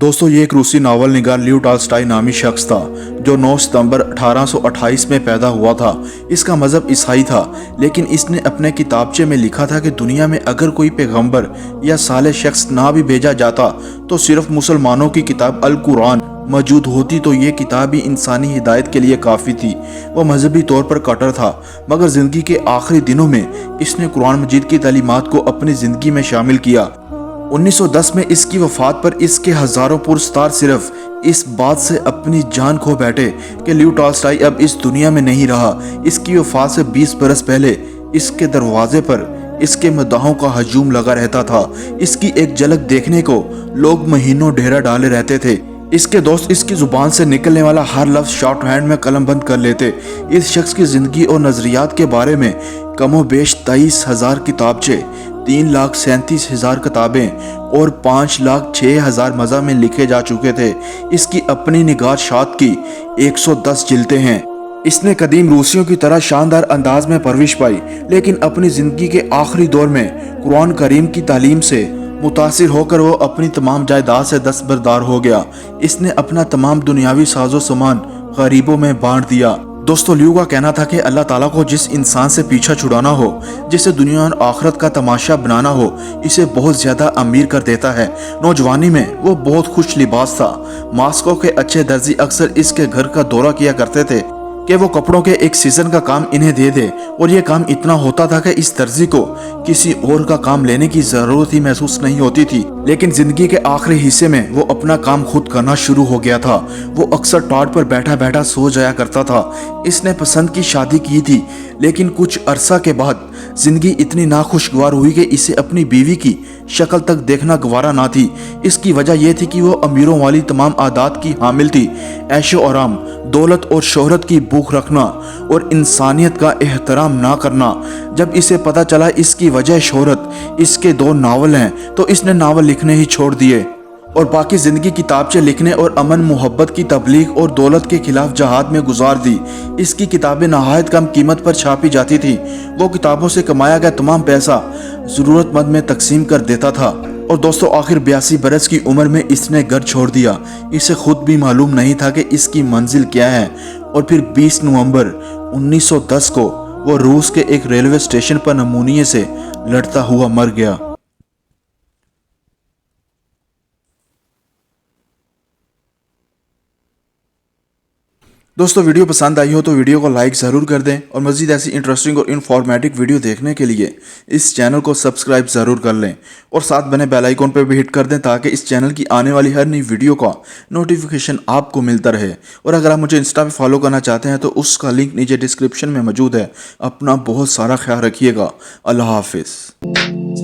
दोस्तों ये एक रूसी नावल निगार लियो टॉल्स्टॉय नामी शख्स था जो 9 सितंबर 1828 में पैदा हुआ था। इसका मजहब ईसाई था, लेकिन इसने अपने किताबचे में लिखा था कि दुनिया में अगर कोई पैगंबर या साले शख्स ना भी भेजा जाता तो सिर्फ मुसलमानों की किताब अल कुरान मौजूद होती तो ये किताब ही इंसानी हिदायत के लिए काफ़ी थी। वो मजहबी तौर पर कट्टर था, मगर ज़िंदगी के आखिरी दिनों में इसने कुरान मजीद की तालीमात को अपनी ज़िंदगी में शामिल किया। 1910 में इसकी वफात पर इसके हज़ारों पुरस्कार सिर्फ इस बात से अपनी जान खो बैठे कि लियो टॉल्स्टॉय अब इस दुनिया में नहीं रहा। इसकी वफात से 20 बरस पहले इसके दरवाजे पर इसके मद्दाहों का हजूम लगा रहता था। इसकी एक झलक देखने को लोग महीनों डेरा डाले रहते थे। इसके दोस्त इसकी जुबान से निकलने वाला हर लफ्ज शॉर्ट हैंड में कलम बंद कर लेते। इस शख्स की जिंदगी और नजरियात के बारे में कमोबेश 23,000 किताबचे, 3,37,000 किताबें और 5,06,000 मज़ा में लिखे जा चुके थे। इसकी अपनी निगाहशात की 110 जिल्दें हैं। इसने कदीम रूसियों की तरह शानदार अंदाज में परवरिश पाई, लेकिन अपनी ज़िंदगी के आखिरी दौर में कुरान करीम की तालीम से मुतासिर होकर वो अपनी तमाम जायदाद से दस्तबरदार हो गया। इसने अपना तमाम दुनियावी साजो सामान गरीबों में बांट दिया। दोस्तों लियो का कहना था कि अल्लाह ताला को जिस इंसान से पीछा छुड़ाना हो, जिसे दुनिया और आखिरत का तमाशा बनाना हो, इसे बहुत ज्यादा अमीर कर देता है। नौजवानी में वो बहुत खुश लिबास था। मास्को के अच्छे दर्जी अक्सर इसके घर का दौरा किया करते थे कि वो कपड़ों के एक सीजन का काम इन्हें दे दे, और ये काम इतना होता था कि इस दर्जी को किसी और का काम लेने की जरूरत ही महसूस नहीं होती थी। लेकिन जिंदगी के आखिरी हिस्से में वो अपना काम खुद करना शुरू हो गया था। वो अक्सर टाट पर बैठा बैठा सो जाया करता था। इसने पसंद की शादी की थी, लेकिन कुछ अरसा के बाद जिंदगी इतनी नाखुशगवार हुई कि इसे अपनी बीवी की शक्ल तक देखना गवारा ना थी। इसकी वजह यह थी कि वो अमीरों वाली तमाम आदात की हामिल थी। ऐशो आराम, दौलत और शोहरत की भूख रखना और इंसानियत का एहतराम ना करना। जब इसे पता चला इसकी वजह शोहरत, इसके 2 नावल हैं, तो इसने नावल लिखने ही छोड़ दिए और बाकी जिंदगी किताबचे लिखने और अमन मोहब्बत की तबलीग और दौलत के खिलाफ जहाद में गुजार दी। इसकी किताबें नहायत कम कीमत पर छापी जाती थी। वो किताबों से कमाया गया तमाम पैसा जरूरतमंद में तकसीम कर देता था। और दोस्तों आखिर 82 बरस की उम्र में इसने घर छोड़ दिया। इसे खुद भी मालूम नहीं था कि इसकी मंजिल क्या है। और फिर 20 नवंबर 1910 को वो रूस के एक रेलवे स्टेशन पर नमूनिये से लड़ता हुआ मर गया। दोस्तों वीडियो पसंद आई हो तो वीडियो को लाइक ज़रूर कर दें, और मज़ीद ऐसी इंटरेस्टिंग और इन्फॉर्मेटिव वीडियो देखने के लिए इस चैनल को सब्सक्राइब ज़रूर कर लें और साथ बने बेल आइकॉन पर भी हिट कर दें ताकि इस चैनल की आने वाली हर नई वीडियो का नोटिफिकेशन आपको मिलता रहे। और अगर आप मुझे इंस्टा पे फॉलो करना चाहते हैं तो उसका लिंक नीचे डिस्क्रिप्शन में मौजूद है। अपना बहुत सारा ख्याल रखिएगा। अल्लाह हाफिज़।